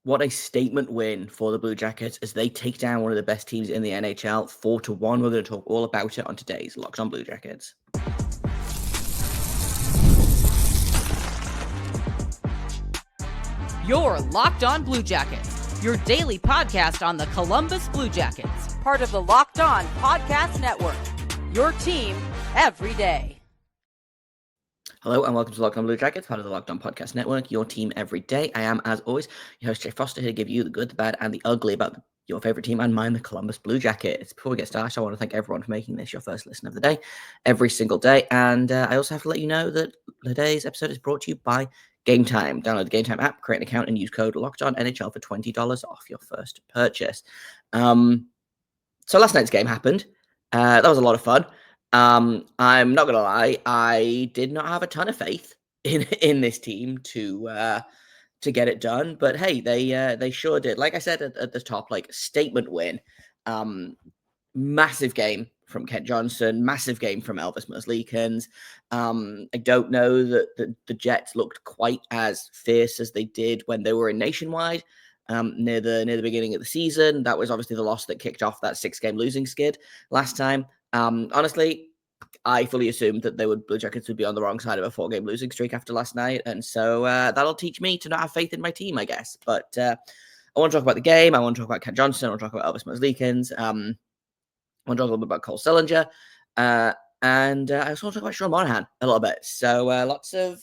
What a statement win for the Blue Jackets as they take down one of the best teams in the NHL 4-1. We're going to talk all about it on today's Locked On Blue Jackets. You're Locked On Blue Jackets, your daily podcast on the Columbus Blue Jackets, part of the Locked On Podcast Network, your team every day. Hello and welcome to Locked On Blue Jackets, part of the Locked On Podcast Network, your team every day. I am, as always, your host, Jay Foster, here to give you the good, the bad, and the ugly about your favorite team and mine, the Columbus Blue Jackets. Before we get started, I want to thank everyone for making this your first listen of the day, every single day. And I also have to let you know that today's episode is brought to you by Game Time. Download the Game Time app, create an account, and use code LOCKEDONNHL for $20 off your first purchase. So last night's game happened. That was a lot of fun. I'm not gonna lie, I did not have a ton of faith in this team to get it done, but hey, they sure did. Like I said at the top, like statement win, massive game from Kent Johnson, massive game from Elvis Merzlikins. I don't know that the Jets looked quite as fierce as they did when they were in Nationwide. Near the beginning of the season. That was obviously the loss that kicked off that 6-game losing skid last time. Honestly, I fully assumed that Blue Jackets would be on the wrong side of a 4-game losing streak after last night, and so that'll teach me to not have faith in my team, I guess. But I want to talk about the game. I want to talk about Kent Johnson. I want to talk about Elvis Merzlikins. I want to talk a little bit about Cole Sillinger, and I also want to talk about Monahan a little bit. So lots of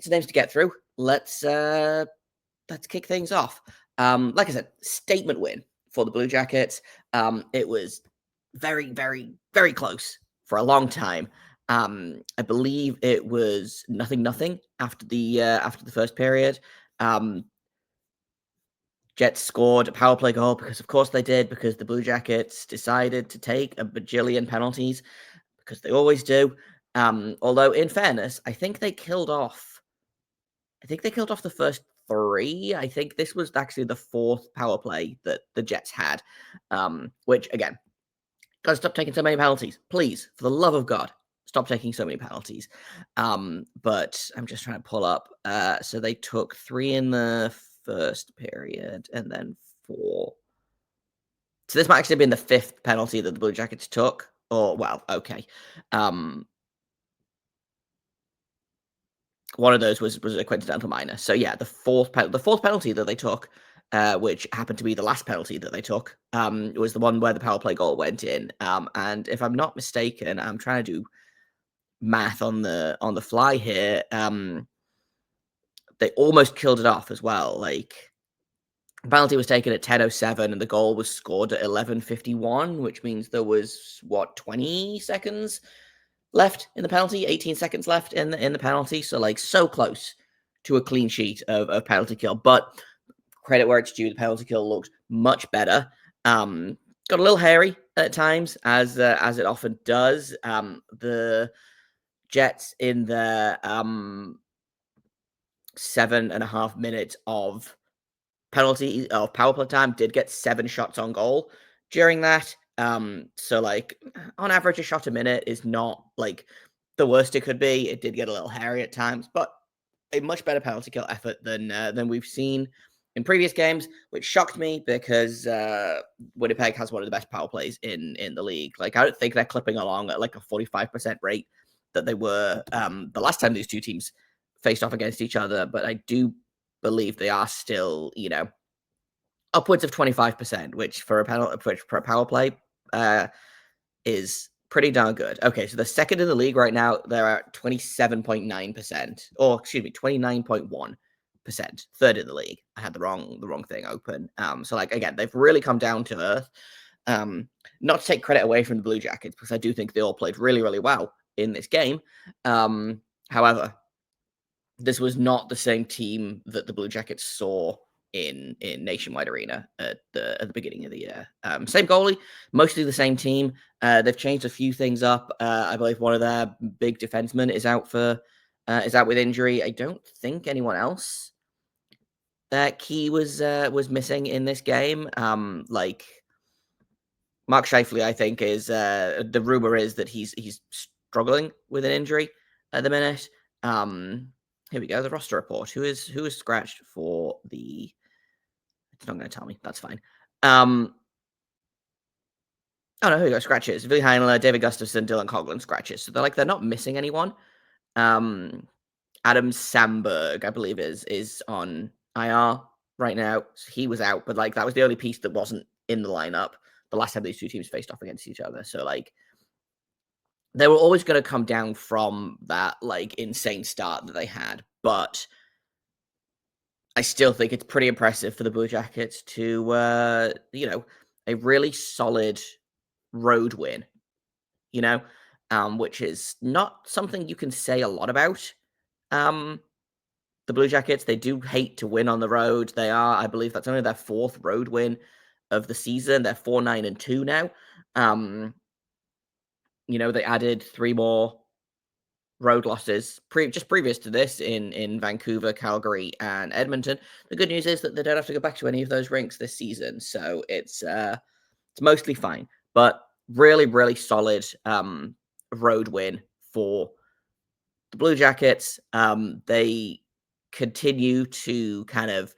names to get through. Let's kick things off. Like I said, statement win for the Blue Jackets. It was very, very, very close for a long time. I believe it was 0-0 after the first period. Jets scored a power play goal because, of course, they did, because the Blue Jackets decided to take a bajillion penalties, because they always do. Although, in fairness, I think they killed off the first 3. I think this was actually the 4th power play that the Jets had, which, again, gotta stop taking so many penalties. Please, for the love of God, stop taking so many penalties. But I'm just trying to pull up. So they took 3 in the first period and then 4. So this might actually have been the 5th penalty that the Blue Jackets took. Or, well, okay. One of those was a coincidental minor. So yeah, the fourth penalty that they took, which happened to be the last penalty that they took, was the one where the power play goal went in. And if I'm not mistaken, I'm trying to do math on the fly here. They almost killed it off as well. Like, the penalty was taken at 10:07 and the goal was scored at 11:51, which means there was 20 seconds left in the penalty, 18 seconds left in the penalty. So, like, so close to a clean sheet of penalty kill. But credit where it's due, the penalty kill looked much better. Got a little hairy at times, as it often does. The Jets in the 7.5 minutes of power play time did get 7 shots on goal during that. So, like, on average, a shot a minute is not, like, the worst it could be. It did get a little hairy at times, but a much better penalty kill effort than we've seen in previous games, which shocked me because Winnipeg has one of the best power plays in the league. Like, I don't think they're clipping along at like a 45% rate that they were the last time these two teams faced off against each other, but I do believe they are still, upwards of 25%, which for a power play is pretty darn good. Okay, so the second in the league right now, they're at 27.9%, or excuse me, 29.1%. Third in the league. I had the wrong thing open. So, like, again, they've really come down to earth. Not to take credit away from the Blue Jackets, because I do think they all played really, really well in this game. However, this was not the same team that the Blue Jackets saw in Nationwide Arena at the beginning of the year. Same goalie, mostly the same team. They've changed a few things up. I believe one of their big defensemen is out with injury. I don't think anyone else that key was missing in this game. Like, Mark Scheifele, I think, is the rumor is that he's struggling with an injury at the minute. Here we go, the roster report. Who is scratched for the It's not going to tell me. That's fine. Oh no, here we go. Scratches. Willi Heinle, David Gustafson, Dylan Coughlin scratches. So they're not missing anyone. Adam Sandberg, I believe, is on IR right now. So he was out, but like that was the only piece that wasn't in the lineup the last time these two teams faced off against each other. So like they were always going to come down from that like insane start that they had, but I still think it's pretty impressive for the Blue Jackets to a really solid road win, which is not something you can say a lot about. The Blue Jackets, they do hate to win on the road. They are, I believe, that's only their fourth road win of the season. They're 4-9-2 now. They added 3 more road losses just previous to this in Vancouver, Calgary, and Edmonton. The good news is that they don't have to go back to any of those rinks this season, so it's mostly fine. But really, really solid road win for the Blue Jackets. They continue to kind of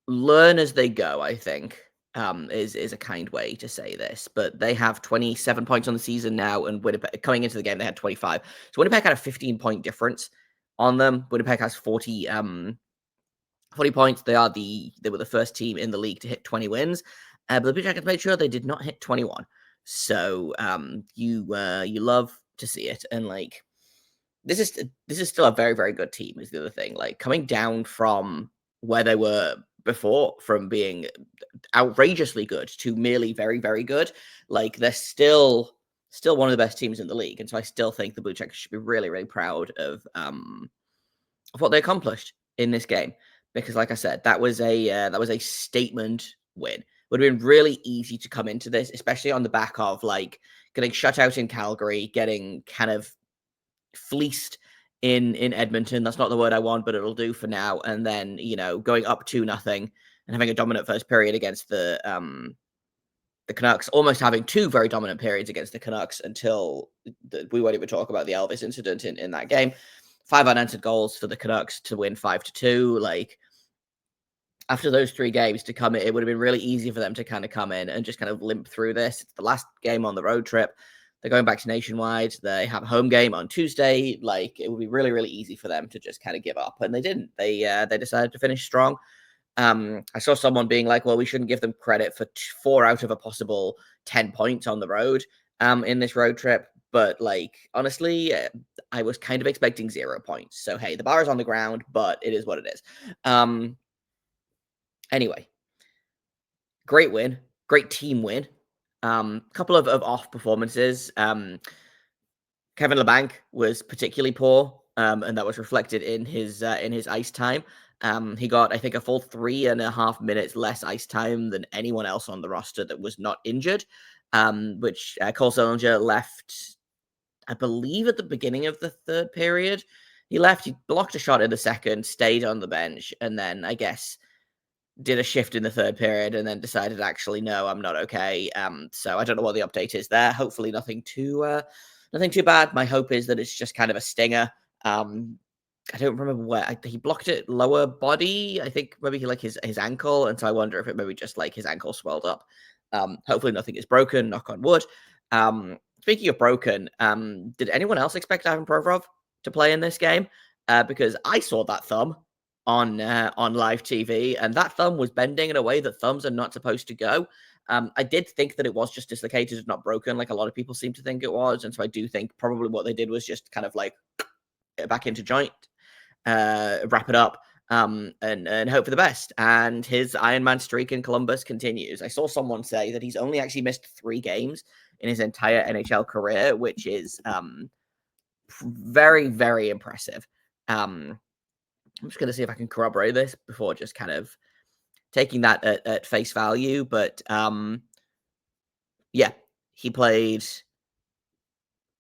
learn as they go, I think, is a kind way to say this. But they have 27 points on the season now, and Winnipeg, coming into the game, they had 25. So Winnipeg had a 15-point difference on them. Winnipeg has 40 points. They were the first team in the league to hit 20 wins. But the Blue Jackets made sure they did not hit 21. So you love to see it. And like this is still a very, very good team, is the other thing. Like coming down from where they were before, from being outrageously good to merely very, very good, like they're still one of the best teams in the league. And so I still think the Blue Jackets should be really, really proud of what they accomplished in this game. Because like I said, that was a statement win. It would have been really easy to come into this, especially on the back of like getting shut out in Calgary, getting kind of fleeced in Edmonton. That's not the word I want, but it'll do for now. And then, going up 2-0 and having a dominant first period against the Canucks, almost having 2 very dominant periods against the Canucks until we won't even talk about the Elvis incident in that game. 5 unanswered goals for the Canucks to win 5-2. Like after those 3 games to come in, it would have been really easy for them to kind of come in and just kind of limp through this. It's the last game on the road trip. They're going back to Nationwide. They have a home game on Tuesday. Like it would be really, really easy for them to just kind of give up, and they didn't. They decided to finish strong. I saw someone being like, "Well, we shouldn't give them credit for 4 out of a possible 10 points on the road in this road trip." But like honestly, I was kind of expecting 0 points. So hey, the bar is on the ground, but it is what it is. Anyway, great win, great team win. Couple of off performances. Kevin Labanc was particularly poor, and that was reflected in his ice time. He got, I think, a full 3.5 minutes less ice time than anyone else on the roster that was not injured. Which Cole Sillinger left, I believe, at the beginning of the third period. He left. He blocked a shot in the second, stayed on the bench, and then I guess did a shift in the third period and then decided, actually, no, I'm not okay. So I don't know what the update is there. Hopefully nothing too bad. My hope is that it's just kind of a stinger. I don't remember where he blocked it, lower body. I think maybe he like his ankle. And so I wonder if it maybe just like his ankle swelled up. Hopefully nothing is broken, knock on wood. Speaking of broken, did anyone else expect Ivan Provorov to play in this game? Because I saw that thumb on live TV, and that thumb was bending in a way that thumbs are not supposed to go. I did think that it was just dislocated and not broken, like a lot of people seem to think it was, and so I do think probably what they did was just kind of like back into joint, wrap it up, and hope for the best. And his Ironman streak in Columbus continues. I saw someone say that he's only actually missed 3 games in his entire NHL career, which is very, very impressive. I'm just going to see if I can corroborate this before just kind of taking that at face value. But yeah, he played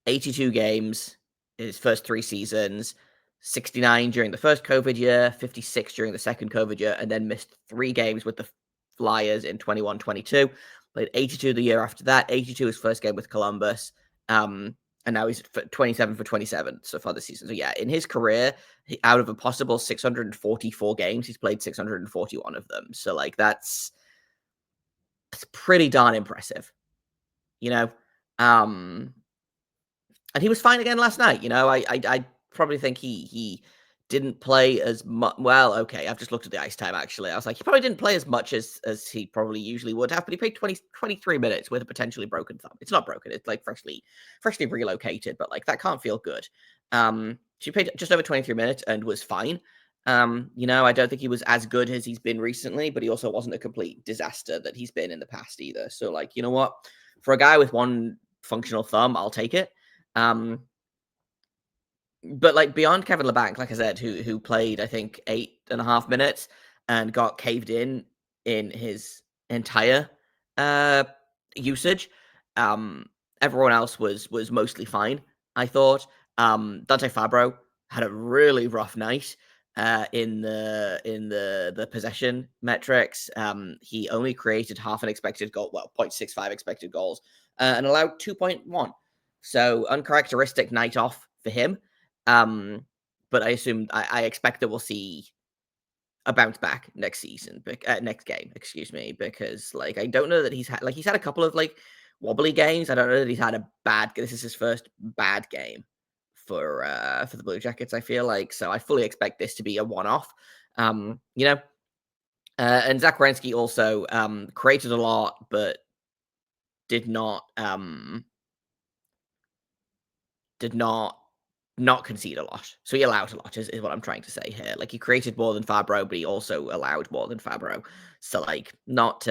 82 games in his first 3 seasons, 69 during the first COVID year, 56 during the second COVID year, and then missed 3 games with the Flyers in 21-22. Played 82 the year after that, 82 his first game with Columbus. And now he's 27 for 27 so far this season. So yeah, in his career, out of a possible 644 games, he's played 641 of them. So like that's pretty darn impressive, you know. And he was fine again last night. I probably think he didn't play as much. Well, okay, I've just looked at the ice time, actually. I was like, he probably didn't play as much as he probably usually would have, but he played 23 minutes with a potentially broken thumb. It's not broken. It's like freshly relocated, but like that can't feel good. She played just over 23 minutes and was fine. I don't think he was as good as he's been recently, but he also wasn't a complete disaster that he's been in the past either. So like, you know what? For a guy with one functional thumb, I'll take it. But like beyond Kevin Labanc, like I said, who played I think 8.5 minutes and got caved in his entire usage, everyone else was mostly fine. I thought Dante Fabro had a really rough night in the possession metrics. He only created half an expected goal, 0.65 expected goals, and allowed 2.1. So uncharacteristic night off for him. But I expect that we'll see a bounce back next season, next game, excuse me, because like I don't know that he's had a couple of like wobbly games. I don't know that he's had a bad. This is his first bad game for the Blue Jackets. I feel like so. I fully expect this to be a one-off. And Zach Werenski also created a lot, but did not not concede a lot. So he allowed a lot is what I'm trying to say here. Like he created more than Fabro, but he also allowed more than Fabro. So like not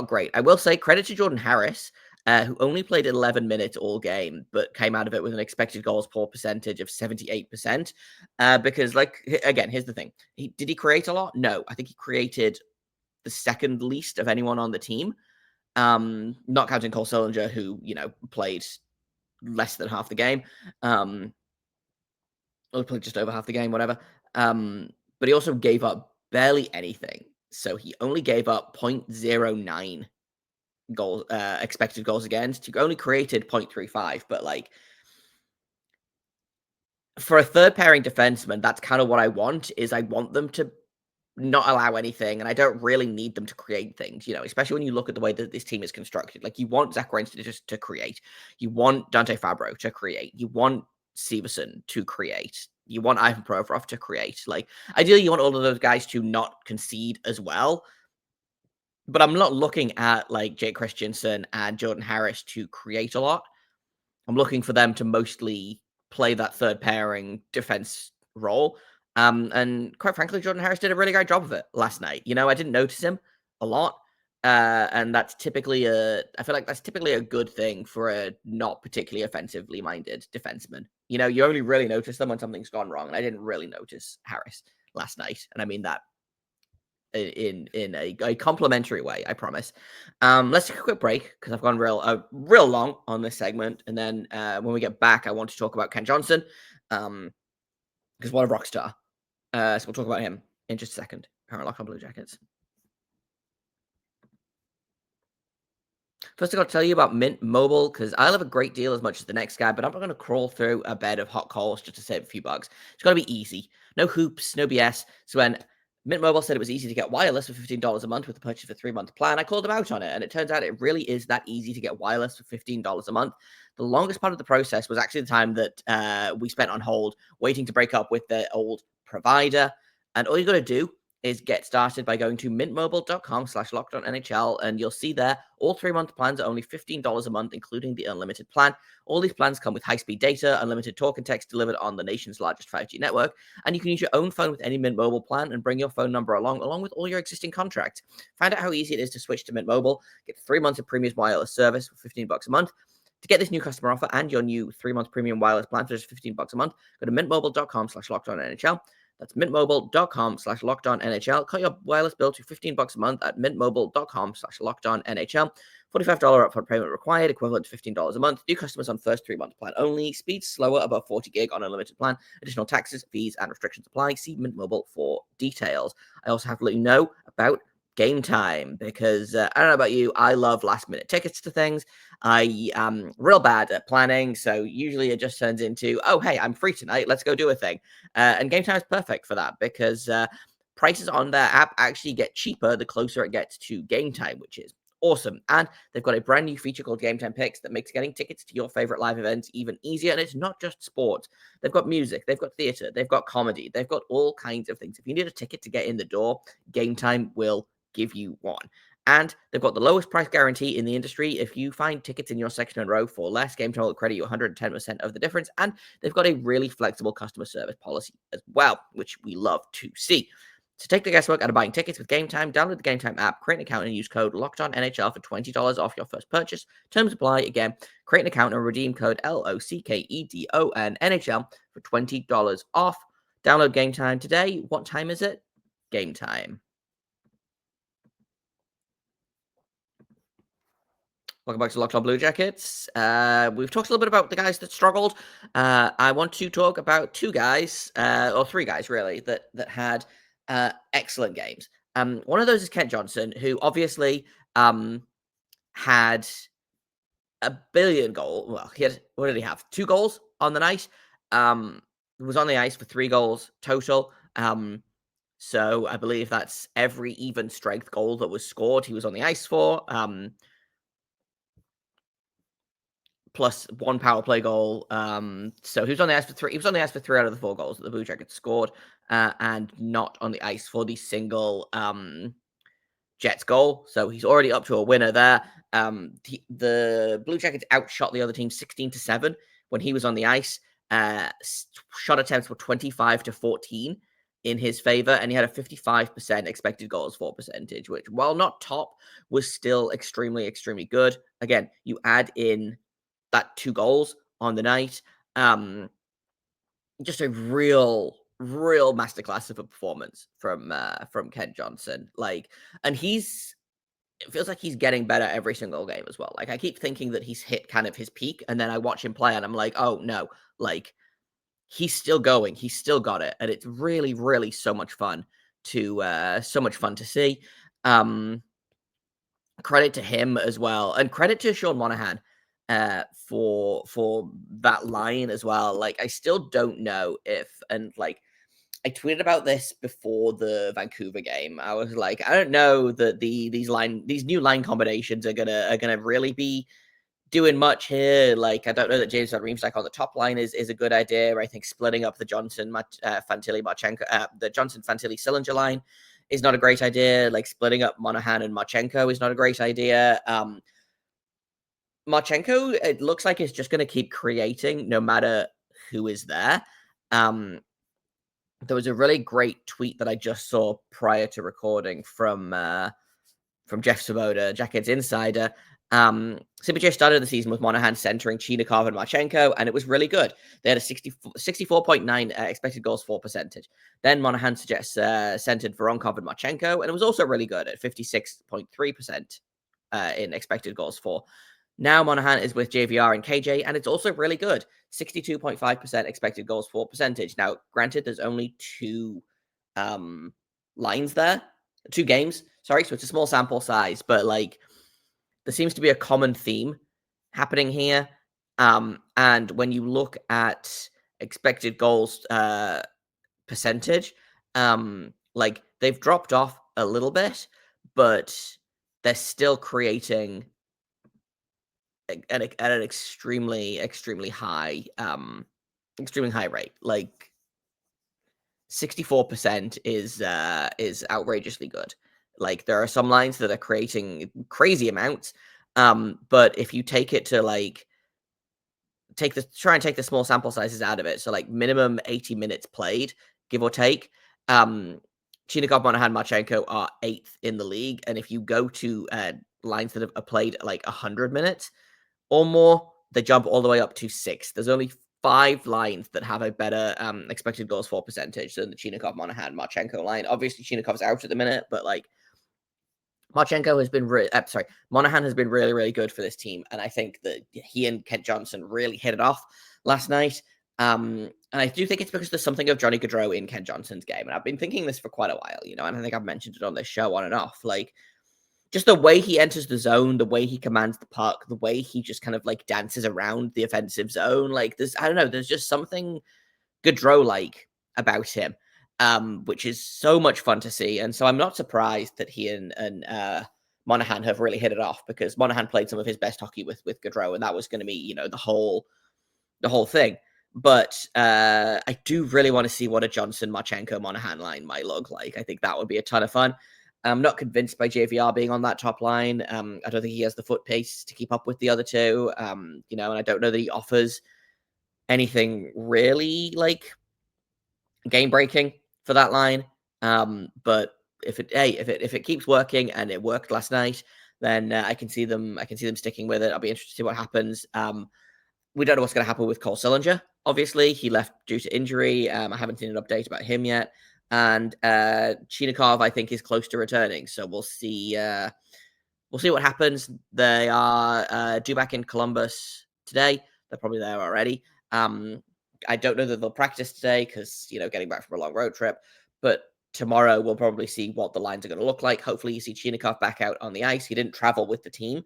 great. I will say credit to Jordan Harris, who only played 11 minutes all game, but came out of it with an expected goals per percentage of 78%. Because like again, here's the thing. Did he create a lot? No. I think he created the second least of anyone on the team. Not counting Cole Sillinger, who, played less than half the game. Or played just over half the game, whatever. But he also gave up barely anything. So he only gave up 0.09 goals, expected goals against. He only created 0.35, but like for a third pairing defenseman, that's kind of what I want. Is I want them to not allow anything, and I don't really need them to create things, especially when you look at the way that this team is constructed. Like, you want Zach Werenski just to create. You want Dante Fabro to create. You want Severson to create. You want Ivan Provorov to create. Like, ideally, you want all of those guys to not concede as well. But I'm not looking at, like, Jake Christensen and Jordan Harris to create a lot. I'm looking for them to mostly play that third pairing defense role. And quite frankly, Jordan Harris did a really great job of it last night. I didn't notice him a lot. And I feel like that's typically a good thing for a not particularly offensively minded defenseman. You only really notice them when something's gone wrong. And I didn't really notice Harris last night. And I mean that in a complimentary way, I promise. Let's take a quick break because I've gone real long on this segment. And then when we get back, I want to talk about Ken Johnson. Because what a rock star. So we'll talk about him in just a second. Current Lock on Blue Jackets. First, I got to tell you about Mint Mobile, because I love a great deal as much as the next guy, but I'm not going to crawl through a bed of hot coals just to save a few bucks. It's got to be easy. No hoops, no BS. So when Mint Mobile said it was easy to get wireless for $15 a month with the purchase of a 3-month plan, I called them out on it, and it turns out it really is that easy to get wireless for $15 a month. The longest part of the process was actually the time that we spent on hold waiting to break up with the old provider. And all you got to do is get started by going to mintmobile.com/lockedonnhl, and you'll see there all 3-month plans are only $15 a month, including the unlimited plan. All these plans come with high-speed data, unlimited talk and text delivered on the nation's largest 5G network, and you can use your own phone with any Mint Mobile plan and bring your phone number along with all your existing contracts. Find out how easy it is to switch to Mint Mobile. Get 3 months of premium wireless service for $15 a month. To get this new customer offer and your new 3-month premium wireless plan for just $15 a month, go to mintmobile.com/lockedonnhl. That's mintmobile.com/lockedonnhl. Cut your wireless bill to $15 a month at mintmobile.com/lockedonnhl. $45 upfront payment required, equivalent to $15 a month. New customers on first 3-month plan only. Speeds slower, above 40 gig on unlimited plan. Additional taxes, fees, and restrictions apply. See Mint Mobile for details. I also have to let you know about Game Time, because I don't know about you, I love last minute tickets to things. I am real bad at planning, so usually it just turns into, oh, hey, I'm free tonight, let's go do a thing. And Game Time is perfect for that, because prices on their app actually get cheaper the closer it gets to game time, which is awesome. And they've got a brand new feature called Game Time Picks that makes getting tickets to your favorite live events even easier. And it's not just sports. They've got music, they've got theater, they've got comedy, they've got all kinds of things. If you need a ticket to get in the door, Game Time will give you one. And they've got the lowest price guarantee in the industry. If you find tickets in your section and row for less, Game Time will credit you 110% of the difference. And they've got a really flexible customer service policy as well, which we love to see. To take the guesswork out of buying tickets with Game Time, download the Game Time app, create an account, and use code LOCKEDONNHL for $20 off your first purchase. Terms apply. Again, create an account and redeem code LOCKEDONNHL for $20 off. Download Game Time today. What time is it? Game time. Welcome back to Locked On Blue Jackets. We've talked a little bit about the guys that struggled. I want to talk about two guys, or three guys really, that had excellent games. One of those is Kent Johnson, who obviously had a billion goal. Well, what did he have? 2 goals on the night. Was on the ice for 3 goals total. So I believe that's every even strength goal that was scored, he was on the ice for. Plus 1 power play goal. So he was on the ice for 3. He was on the ice for 3 out of the 4 goals that the Blue Jackets scored, and not on the ice for the single Jets goal. So he's already up to a winner there. The Blue Jackets outshot the other team 16-7 when he was on the ice. Shot attempts were 25-14 in his favor, and he had a 55% expected goals for percentage, which, while not top, was still extremely, extremely good. Again, you add in that 2 goals on the night. Just a real masterclass of a performance from Kent Johnson. Like, and it feels like he's getting better every single game as well. Like, I keep thinking that he's hit kind of his peak, and then I watch him play and I'm like, oh no, like, he's still going, he's still got it, and it's really, really so much fun to see. Credit to him as well, and credit to Sean Monahan for that line as well. Like, I still don't know if, and like, I tweeted about this before the Vancouver game. I was like, I don't know that these new line combinations are gonna really be doing much here. Like, I don't know that James Van Riemsdyk on the top line is a good idea. I think splitting up the Johnson Fantilli Marchenko, the Johnson Fantilli Sillinger line is not a great idea. Like, splitting up Monahan and Marchenko is not a great idea. Marchenko, it looks like it's just going to keep creating no matter who is there. There was a really great tweet that I just saw prior to recording from Jeff Svoboda, Jackets Insider. CBJ started the season with Monahan centering Chinikov and Marchenko, and it was really good. They had a 64.9 expected goals for percentage. Then Monahan centered Voronkov and Marchenko, and it was also really good at 56.3% in expected goals for. Now Monahan is with JVR and KJ, and it's also really good. 62.5% expected goals for percentage. Now, granted, there's only 2 lines there. 2 games, sorry, so it's a small sample size, but like, there seems to be a common theme happening here. And when you look at expected goals percentage, like, they've dropped off a little bit, but they're still creating at an extremely high rate. Like, 64% is outrageously good. Like, there are some lines that are creating crazy amounts, but if you take it to like try and take the small sample sizes out of it, so like minimum 80 minutes played, give or take. Chinikov, Monahan, Marchenko are 8th in the league, and if you go to lines that have played like 100 minutes or more, they jump all the way up to 6th. There's only 5 lines that have a better expected goals for percentage than the Chinikov, Monahan, Marchenko line. Obviously, Chinikov's out at the minute, but like, Marchenko has been Monahan has been really, really good for this team, and I think that he and Kent Johnson really hit it off last night. And I do think it's because there's something of Johnny Gaudreau in Ken Johnson's game, and I've been thinking this for quite a while, and I think I've mentioned it on this show on and off. Like, just the way he enters the zone, the way he commands the puck, the way he just kind of like dances around the offensive zone. Like, I don't know, there's just something Gaudreau like about him, which is so much fun to see. And so I'm not surprised that he and Monahan have really hit it off, because Monahan played some of his best hockey with Gaudreau, and that was going to be the whole thing. But I do really want to see what a Johnson Marchenko Monahan line might look like. I think that would be a ton of fun. I'm not convinced by JVR being on that top line. I don't think he has the foot pace to keep up with the other two. And I don't know that he offers anything really like game breaking for that line. But if it keeps working, and it worked last night, then I can see them sticking with it. I'll be interested to see what happens. We don't know what's going to happen with Cole Sillinger. Obviously, he left due to injury. I haven't seen an update about him yet. And Chinikov, I think, is close to returning. So we'll see. We'll see what happens. They are due back in Columbus today. They're probably there already. I don't know that they'll practice today because, getting back from a long road trip. But tomorrow we'll probably see what the lines are going to look like. Hopefully you see Chinikov back out on the ice. He didn't travel with the team.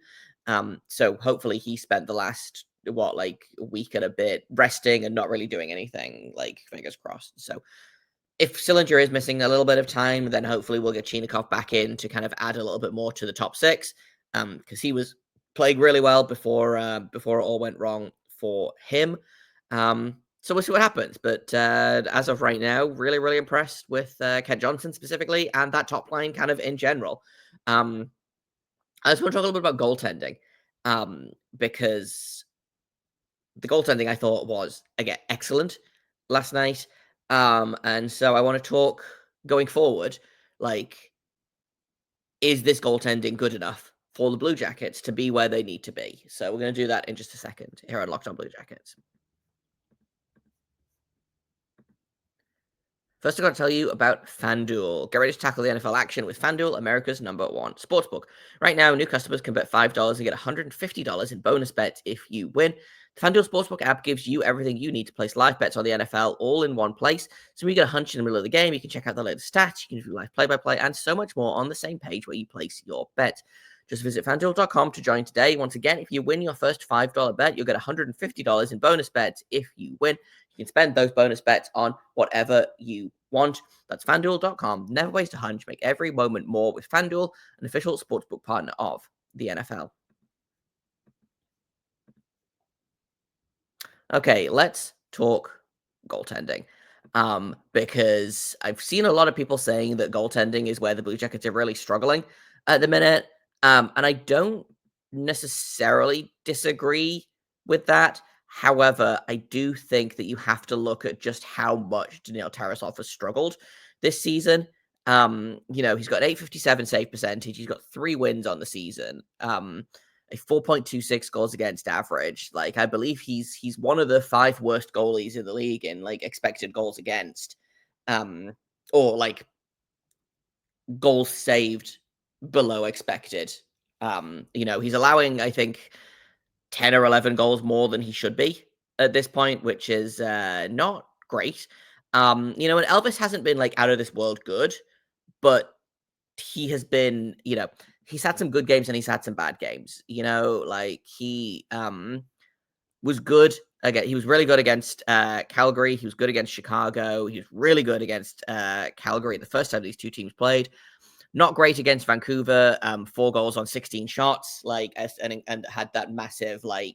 So hopefully he spent the last, a week and a bit resting and not really doing anything, fingers crossed. So if Sillinger is missing a little bit of time, then hopefully we'll get Chinikov back in to kind of add a little bit more to the top six, because he was playing really well before it all went wrong for him. So we'll see what happens. But as of right now, really, really impressed with Ken Johnson specifically, and that top line kind of in general. I just want to talk a little bit about goaltending, because the goaltending I thought was, again, excellent last night. And so I want to talk going forward, is this goaltending good enough for the Blue Jackets to be where they need to be? So we're going to do that in just a second here on Locked On Blue Jackets. First, I've got to tell you about FanDuel. Get ready to tackle the NFL action with FanDuel, America's #1 sportsbook. Right now, new customers can bet $5 and get $150 in bonus bets if you win. The FanDuel Sportsbook app gives you everything you need to place live bets on the NFL all in one place. So when you get a hunch in the middle of the game, you can check out the latest stats, you can view live play-by-play, and so much more on the same page where you place your bet. Just visit FanDuel.com to join today. Once again, if you win your first $5 bet, you'll get $150 in bonus bets if you win. You can spend those bonus bets on whatever you want. That's FanDuel.com. Never waste a hunch. Make every moment more with FanDuel, an official sportsbook partner of the NFL. Okay, let's talk goaltending. Because I've seen a lot of people saying that goaltending is where the Blue Jackets are really struggling at the minute. And I don't necessarily disagree with that. However, I do think that you have to look at just how much Daniil Tarasov has struggled this season. He's got an 857 save percentage. He's got 3 wins on the season. A 4.26 goals against average. I believe he's one of the 5 worst goalies in the league in expected goals against, or goals saved below expected. He's allowing, I think, 10 or 11 goals more than he should be at this point, which is not great. And Elvis hasn't been out of this world good, but he has been, he's had some good games and he's had some bad games. He was good again. He was really good against Calgary. He was good against Chicago. He was really good against Calgary the first time these two teams played. Not great against Vancouver. 4 goals on 16 shots. And had that massive I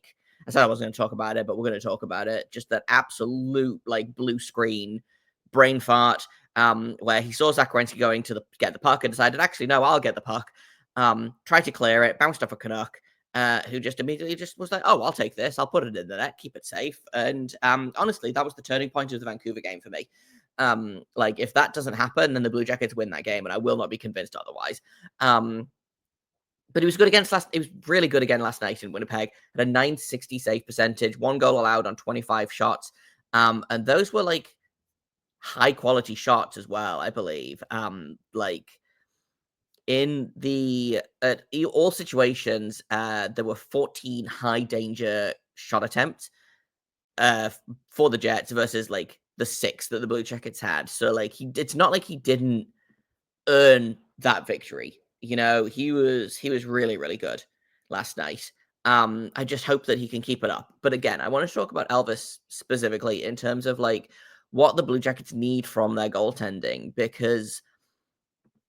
said I wasn't going to talk about it, but we're going to talk about it. Just that absolute blue screen brain fart. Where he saw Zach Werenski going to get the puck and decided, actually, no, I'll get the puck. Tried to clear it, bounced off a Canuck, who just immediately just was like, oh, I'll take this. I'll put it in the net, keep it safe. And honestly, that was the turning point of the Vancouver game for me. If that doesn't happen, then the Blue Jackets win that game, and I will not be convinced otherwise. But he was good he was really good again last night in Winnipeg. Had a 960 save percentage, 1 goal allowed on 25 shots. And those were high quality shots as well, I believe. In all situations, there were 14 high danger shot attempts. for the Jets versus like the 6 that the Blue Jackets had. So like it's not like he didn't earn that victory. You know, he was really, really good last night. I just hope that he can keep it up. But again, I want to talk about Elvis specifically in terms of like what the Blue Jackets need from their goaltending, because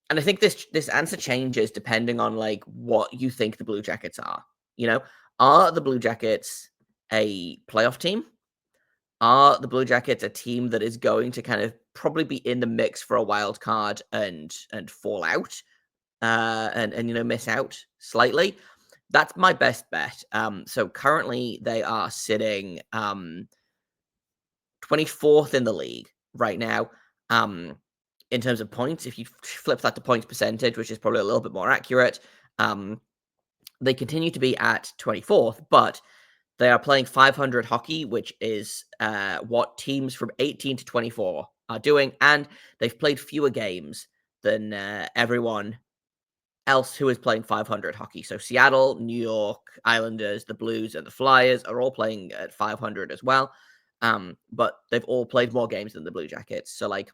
and I think this answer changes depending on like what you think the Blue Jackets are. You know, are the Blue Jackets a playoff team? Are the Blue Jackets a team that is going to kind of probably be in the mix for a wild card and fall out and you know miss out slightly? That's my best bet. So currently they are sitting 24th in the league right now. In terms of points, if you flip that to points percentage, which is probably a little bit more accurate, they continue to be at 24th, but they are playing 500 hockey, which is what teams from 18 to 24 are doing, and they've played fewer games than everyone else who is playing 500 hockey. So Seattle, New York, Islanders, the Blues, and the Flyers are all playing at 500 as well, but they've all played more games than the Blue Jackets. So, like,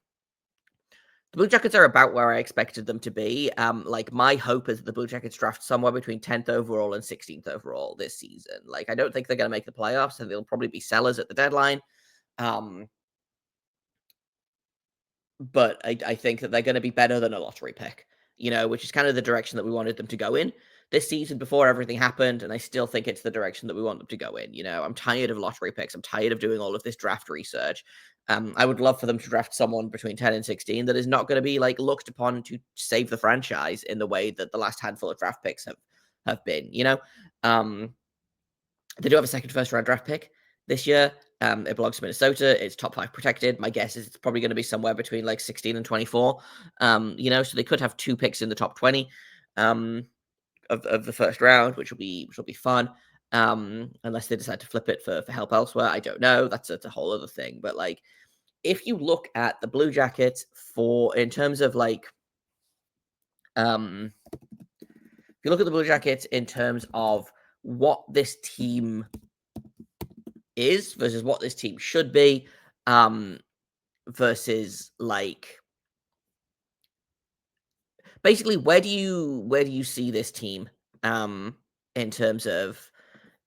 the Blue Jackets are about where I expected them to be. Like, my hope is that the Blue Jackets draft somewhere between 10th overall and 16th overall this season. Like, I don't think they're going to make the playoffs, and they'll probably be sellers at the deadline. But I think that they're going to be better than a lottery pick, you know, which is kind of the direction that we wanted them to go in this season before everything happened. And I still think it's the direction that we want them to go in. You know, I'm tired of lottery picks. I'm tired of doing all of this draft research. I would love for them to draft someone between 10 and 16 that is not going to be like looked upon to save the franchise in the way that the last handful of draft picks have been, you know. They do have a second first round draft pick this year. It belongs to Minnesota. It's top 5 protected. My guess is it's probably going to be somewhere between like 16 and 24. You know, so they could have 2 picks in the top 20 of the first round, which will be fun. Unless they decide to flip it for help elsewhere. I don't know. That's a whole other thing. But like, if you look at the Blue Jackets in terms of like, if you look at the Blue Jackets in terms of what this team is versus what this team should be, versus like basically where do you see this team in terms of,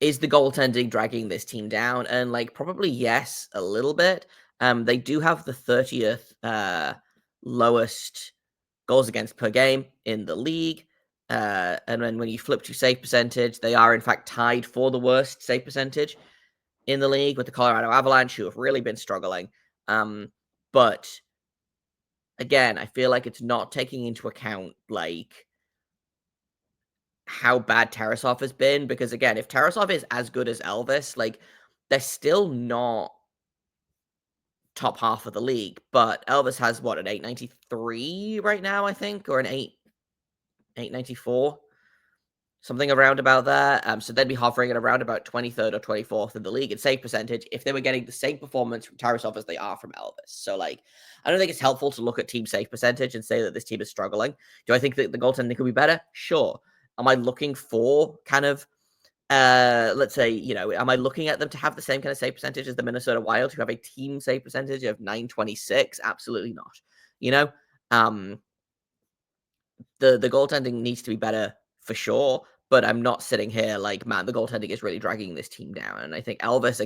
is the goaltending dragging this team down? And like probably yes, a little bit. They do have the 30th lowest goals against per game in the league. And then when you flip to save percentage, they are in fact tied for the worst save percentage in the league with the Colorado Avalanche, who have really been struggling. But again, I feel like it's not taking into account like how bad Tarasov has been, because again, if Tarasov is as good as Elvis, like they're still not top half of the league. But Elvis has what, an 893 right now, I think, or an 894. Something around about there. So they'd be hovering at around about 23rd or 24th in the league in save percentage if they were getting the same performance from Tarasov as they are from Elvis. So, like, I don't think it's helpful to look at team save percentage and say that this team is struggling. Do I think that the goaltending could be better? Sure. Am I looking for kind of, let's say, you know, am I looking at them to have the same kind of save percentage as the Minnesota Wild, who have a team save percentage of 926? Absolutely not. You know, the goaltending needs to be better for sure. But I'm not sitting here like, man, the goaltending is really dragging this team down. And I think Elvis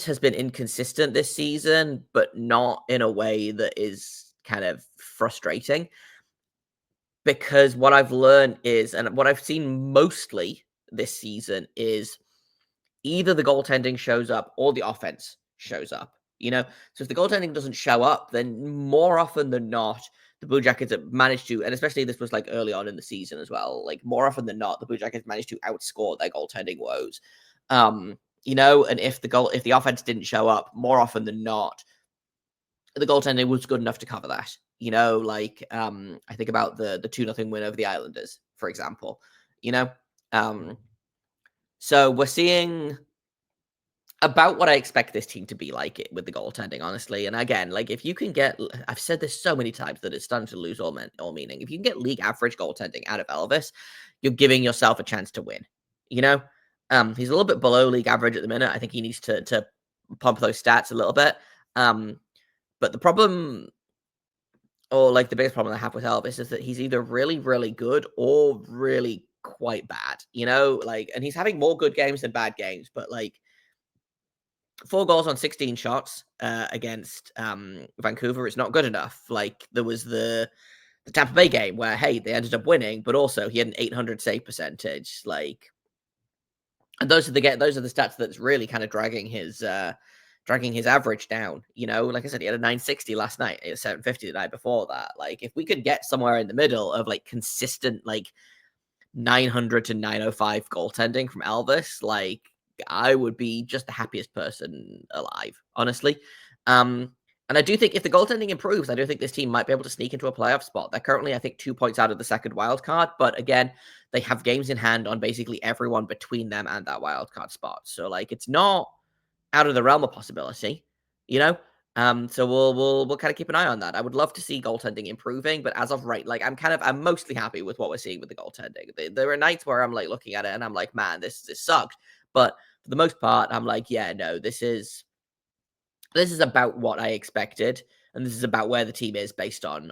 has been inconsistent this season, but not in a way that is kind of frustrating. Because what I've learned is, and what I've seen mostly this season is either the goaltending shows up or the offense shows up, you know? So if the goaltending doesn't show up, then more often than not, the Blue Jackets have managed to, and especially this was like early on in the season as well, like more often than not, the Blue Jackets managed to outscore their goaltending woes. You know, and if the offense didn't show up, more often than not, the goaltending was good enough to cover that. You know, like I think about the 2-0 win over the Islanders, for example. You know, so we're seeing about what I expect this team to be like it with the goaltending, honestly. And again, like if you can get, I've said this so many times that it's starting to lose all meaning. If you can get league average goaltending out of Elvis, you're giving yourself a chance to win. You know, He's a little bit below league average at the minute. I think he needs to pump those stats a little bit. But the problem, or like the biggest problem I have with Elvis, is that he's either really, really good or really quite bad, like, and he's having more good games than bad games, but like 4 goals on 16 shots against Vancouver is not good enough. Like there was the Tampa Bay game where, hey, they ended up winning, but also he had an 800 save percentage. Like, and those are the stats that's really kind of dragging his average down. Like I said, he had a 960 last night, a 750 the night before that. Like, if we could get somewhere in the middle of like consistent like 900 to 905 goaltending from Elvis, like I would be just the happiest person alive, honestly. And I do think if the goaltending improves, I do think this team might be able to sneak into a playoff spot. They're currently, I think, 2 points out of the second wild card, but again, they have games in hand on basically everyone between them and that wild card spot. So like, it's not out of the realm of possibility, you know. So we'll kind of keep an eye on that. I would love to see goaltending improving, but as of right, like I'm mostly happy with what we're seeing with the goaltending. There are nights where I'm like looking at it and I'm like, man, this sucked. But for the most part, I'm like, yeah, no, this is about what I expected, and this is about where the team is based on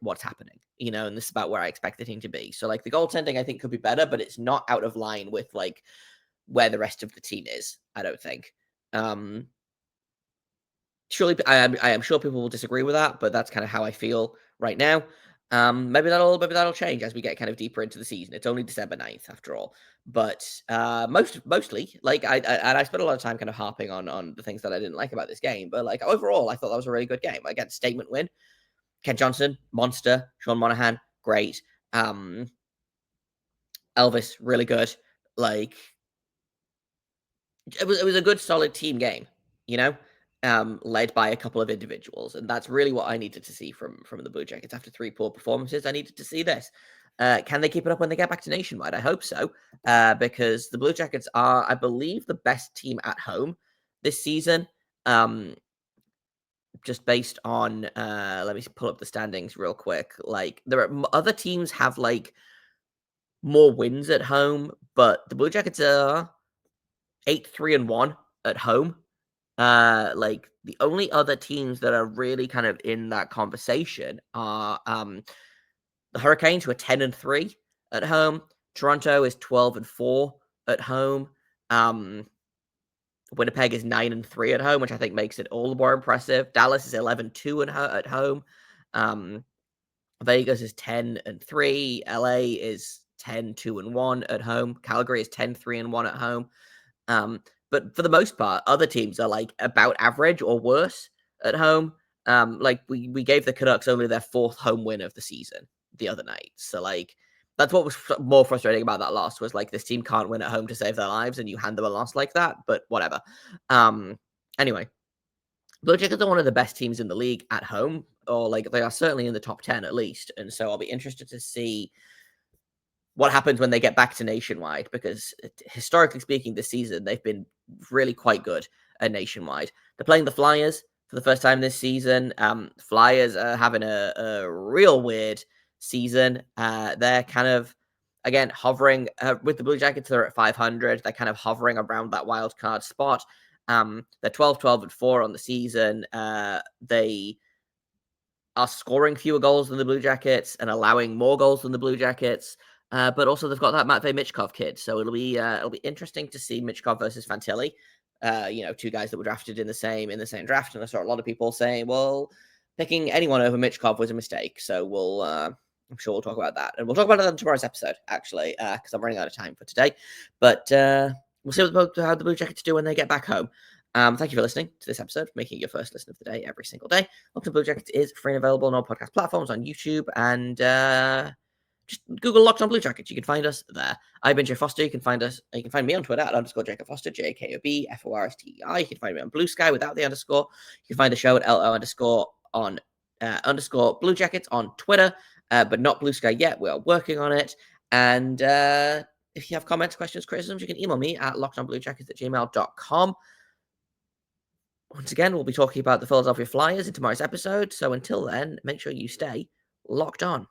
what's happening, and this is about where I expect the team to be. So like the goaltending I think could be better, but it's not out of line with like where the rest of the team is, I don't think. Surely I am sure people will disagree with that, but that's kind of how I feel right now. Maybe that'll change as we get kind of deeper into the season. It's only December 9th after all. But mostly, like I spent a lot of time kind of harping on the things that I didn't like about this game. But like overall, I thought that was a really good game. Again, statement win. Ken Johnson, monster. Sean Monahan, great. Elvis, really good. Like it was a good solid team game, led by a couple of individuals, and that's really what I needed to see from the Blue Jackets after 3 poor performances. I needed to see this. Can they keep it up when they get back to Nationwide? I hope so, because the Blue Jackets are, I believe, the best team at home this season. Just based on, let me pull up the standings real quick. Like there are other teams have like more wins at home, but the Blue Jackets are 8-3-1 at home. Like the only other teams that are really kind of in that conversation are the Hurricanes, who are 10-3 at home. Toronto is 12-4 at home. Winnipeg is 9-3 at home, which I think makes it all the more impressive. Dallas is 11-2 at home. Vegas is 10-3. LA is 10-2-1 at home. Calgary is 10-3-1 at home. But for the most part, other teams are like about average or worse at home. Like we gave the Canucks only their 4th home win of the season the other night. So like that's what was more frustrating about that loss, was like this team can't win at home to save their lives, and you hand them a loss like that. But whatever. Anyway, Blue Jackets are one of the best teams in the league at home, or like they are certainly in the top 10 at least. And so I'll be interested to see what happens when they get back to Nationwide, because historically speaking, this season, they've been really quite good at Nationwide. They're playing the Flyers for the first time this season. Flyers are having a real weird season. They're kind of, again, hovering with the Blue Jackets. They're at 500. They're kind of hovering around that wild card spot. They're 12-12-4 on the season. They are scoring fewer goals than the Blue Jackets and allowing more goals than the Blue Jackets. But also they've got that Matvei Michkov kid, so it'll be interesting to see Michkov versus Fantilli. 2 guys that were drafted in the same draft, and I saw a lot of people saying, well, picking anyone over Michkov was a mistake. So I'm sure we'll talk about that, and we'll talk about it on tomorrow's episode, actually, because I'm running out of time for today. But we'll see how the Blue Jackets do when they get back home. Thank you for listening to this episode, making your first listen of the day every single day. Locked On Blue Jackets is free and available on all podcast platforms, on YouTube, and just Google Locked On Blue Jackets. You can find us there. I've been Jay Foster. You can find me on Twitter at _Jacob Foster, JKOBFORSTEI. You can find me on Blue Sky without the underscore. You can find the show at LO_ on _ Blue Jackets on Twitter, but not Blue Sky yet. We are working on it. And if you have comments, questions, criticisms, you can email me at lockedonbluejackets@gmail.com. Once again, we'll be talking about the Philadelphia Flyers in tomorrow's episode. So until then, make sure you stay locked on.